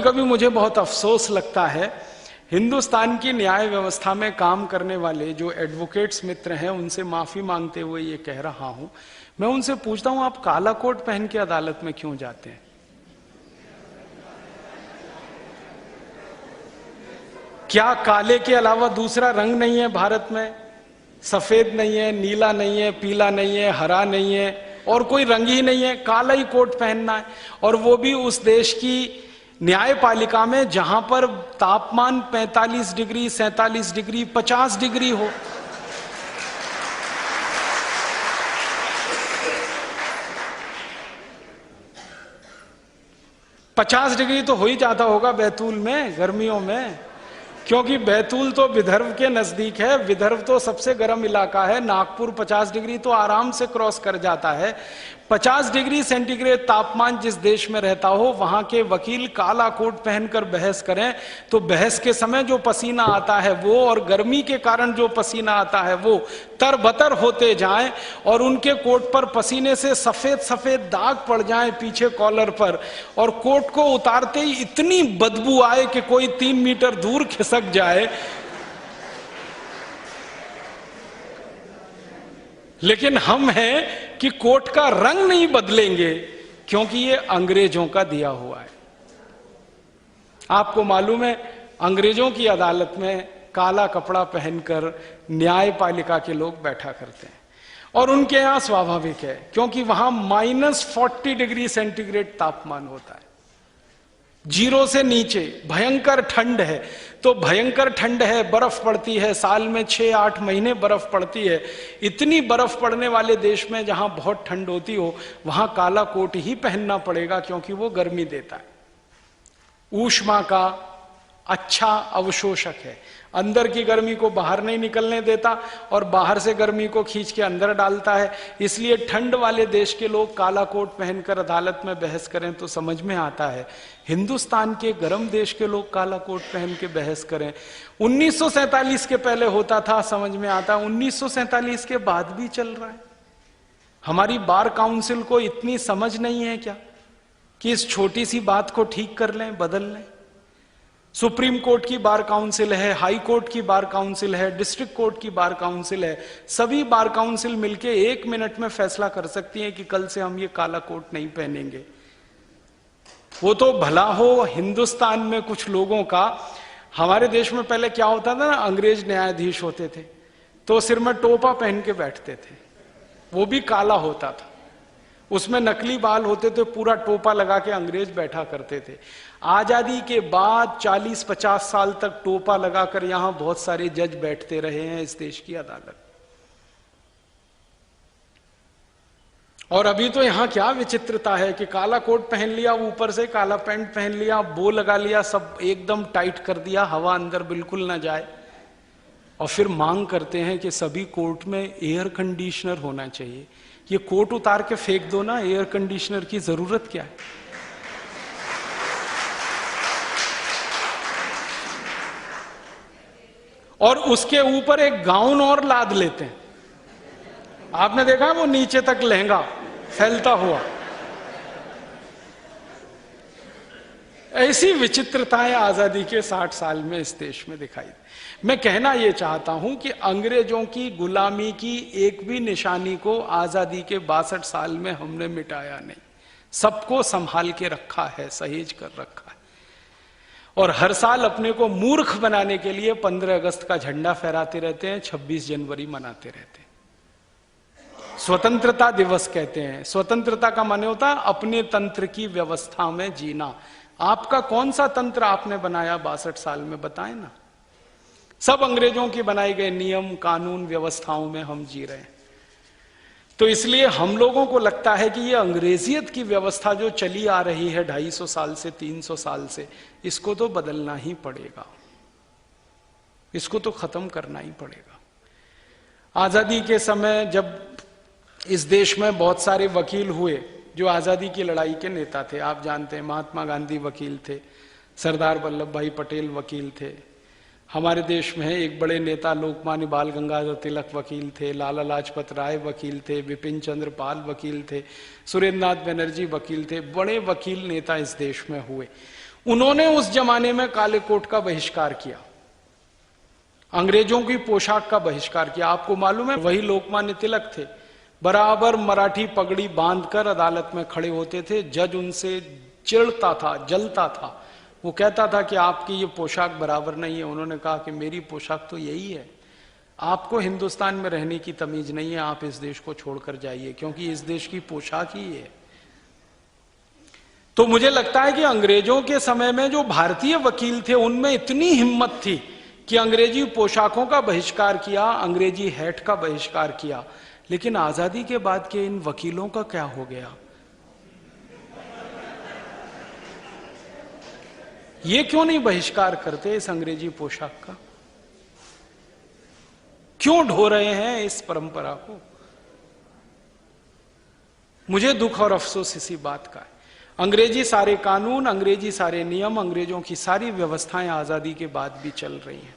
कभी मुझे बहुत अफसोस लगता है, हिंदुस्तान की न्याय व्यवस्था में काम करने वाले जो एडवोकेट्स मित्र हैं उनसे माफी मांगते हुए ये कह रहा हूं, मैं उनसे पूछता हूं आप काला कोट पहन के अदालत में क्यों जाते हैं? क्या काले के अलावा दूसरा रंग नहीं है भारत में? सफेद नहीं है, नीला नहीं है, पीला नहीं है, हरा नहीं है, और कोई रंग ही नहीं है, काला ही कोट पहनना है। और वो भी उस देश की न्यायपालिका में जहां पर तापमान 45 डिग्री, 47 डिग्री, 50 डिग्री हो। पचास डिग्री तो हो ही जाता होगा बैतूल में गर्मियों में, क्योंकि बैतूल तो विदर्भ के नजदीक है। विदर्भ तो सबसे गर्म इलाका है। नागपुर 50 डिग्री तो आराम से क्रॉस कर जाता है। 50 डिग्री सेंटीग्रेड तापमान जिस देश में रहता हो, वहां के वकील काला कोट पहनकर बहस करें तो बहस के समय जो पसीना आता है वो, और गर्मी के कारण जो पसीना आता है वो तरबतर होते जाएं, और उनके कोट पर पसीने से सफेद सफेद दाग पड़ जाएं पीछे कॉलर पर, और कोट को उतारते ही इतनी बदबू आए कि कोई 3 मीटर दूर खिसक जाए। लेकिन हम हैं कि कोट का रंग नहीं बदलेंगे, क्योंकि ये अंग्रेजों का दिया हुआ है। आपको मालूम है, अंग्रेजों की अदालत में काला कपड़ा पहनकर न्यायपालिका के लोग बैठा करते हैं, और उनके यहां स्वाभाविक है, क्योंकि वहां -40 डिग्री सेंटीग्रेड तापमान होता है, 0 से नीचे। भयंकर ठंड है, तो भयंकर ठंड है, बर्फ पड़ती है, साल में 6-8 महीने बर्फ पड़ती है। इतनी बर्फ पड़ने वाले देश में जहां बहुत ठंड होती हो, वहां काला कोट ही पहनना पड़ेगा, क्योंकि वो गर्मी देता है, ऊष्मा का अच्छा अवशोषक है, अंदर की गर्मी को बाहर नहीं निकलने देता और बाहर से गर्मी को खींच के अंदर डालता है। इसलिए ठंड वाले देश के लोग काला कोट पहनकर अदालत में बहस करें तो समझ में आता है। हिंदुस्तान के गर्म देश के लोग काला कोट पहन के बहस करें, 1947 के पहले होता था, समझ में आता, 1947 के बाद भी चल रहा है। हमारी बार काउंसिल को इतनी समझ नहीं है क्या कि इस छोटी सी बात को ठीक कर लें, बदल लें? सुप्रीम कोर्ट की बार काउंसिल है, हाई कोर्ट की बार काउंसिल है, डिस्ट्रिक्ट कोर्ट की बार काउंसिल है, सभी बार काउंसिल मिलके 1 मिनट में फैसला कर सकती है कि कल से हम ये काला कोट नहीं पहनेंगे। वो तो भला हो हिंदुस्तान में कुछ लोगों का। हमारे देश में पहले क्या होता था ना, अंग्रेज न्यायाधीश होते थे तो सिर में टोपा पहन के बैठते थे, वो भी काला होता था, उसमें नकली बाल होते थे, पूरा टोपा लगा के अंग्रेज बैठा करते थे। आजादी के बाद 40-50 साल तक टोपा लगाकर यहां बहुत सारे जज बैठते रहे हैं इस देश की अदालत। और अभी तो यहां क्या विचित्रता है कि काला कोट पहन लिया, ऊपर से काला पैंट पहन लिया, बो लगा लिया, सब एकदम टाइट कर दिया, हवा अंदर बिल्कुल ना जाए, और फिर मांग करते हैं कि सभी कोर्ट में एयर कंडीशनर होना चाहिए। ये कोट उतार के फेंक दो ना, एयर कंडीशनर की जरूरत क्या है? और उसके ऊपर एक गाउन और लाद लेते हैं। आपने देखा वो नीचे तक लहंगा फैलता हुआ। ऐसी विचित्रताएं आजादी के 60 साल में इस देश में दिखाई दी। मैं कहना यह चाहता हूं कि अंग्रेजों की गुलामी की एक भी निशानी को आजादी के 62 साल में हमने मिटाया नहीं, सबको संभाल के रखा है, सहेज कर रखा है। और हर साल अपने को मूर्ख बनाने के लिए 15 अगस्त का झंडा फहराते रहते हैं, 26 जनवरी मनाते रहते हैं। स्वतंत्रता दिवस कहते हैं। स्वतंत्रता का माने होता है अपने तंत्र की व्यवस्था में जीना। आपका कौन सा तंत्र आपने बनाया 62 साल में, बताएं ना। सब अंग्रेजों की बनाए गए नियम कानून व्यवस्थाओं में हम जी रहे हैं। तो इसलिए हम लोगों को लगता है कि ये अंग्रेजियत की व्यवस्था जो चली आ रही है 250 साल से 300 साल से, इसको तो बदलना ही पड़ेगा, इसको तो खत्म करना ही पड़ेगा। आजादी के समय जब इस देश में बहुत सारे वकील हुए जो आजादी की लड़ाई के नेता थे, आप जानते हैं महात्मा गांधी वकील थे, सरदार वल्लभ भाई पटेल वकील थे, हमारे देश में एक बड़े नेता लोकमान्य बाल गंगाधर तिलक वकील थे, लाला लाजपत राय वकील थे, विपिन चंद्र पाल वकील थे, सुरेंद्र नाथ बनर्जी वकील थे। बड़े वकील नेता इस देश में हुए। उन्होंने उस जमाने में काले कोट का बहिष्कार किया, अंग्रेजों की पोशाक का बहिष्कार किया। आपको मालूम है वही लोकमान्य तिलक थे, बराबर मराठी पगड़ी बांधकर अदालत में खड़े होते थे। जज उनसे चिढ़ता था, जलता था। वो कहता था कि आपकी ये पोशाक बराबर नहीं है। उन्होंने कहा कि मेरी पोशाक तो यही है, आपको हिंदुस्तान में रहने की तमीज नहीं है, आप इस देश को छोड़कर जाइए, क्योंकि इस देश की पोशाक ही है। तो मुझे लगता है कि अंग्रेजों के समय में जो भारतीय वकील थे उनमें इतनी हिम्मत थी कि अंग्रेजी पोशाकों का बहिष्कार किया, अंग्रेजी हैट का बहिष्कार किया। लेकिन आजादी के बाद के इन वकीलों का क्या हो गया? ये क्यों नहीं बहिष्कार करते इस अंग्रेजी पोशाक का? क्यों ढो रहे हैं इस परंपरा को? मुझे दुख और अफसोस इसी बात का है। अंग्रेजी सारे कानून, अंग्रेजी सारे नियम, अंग्रेजों की सारी व्यवस्थाएं आजादी के बाद भी चल रही हैं।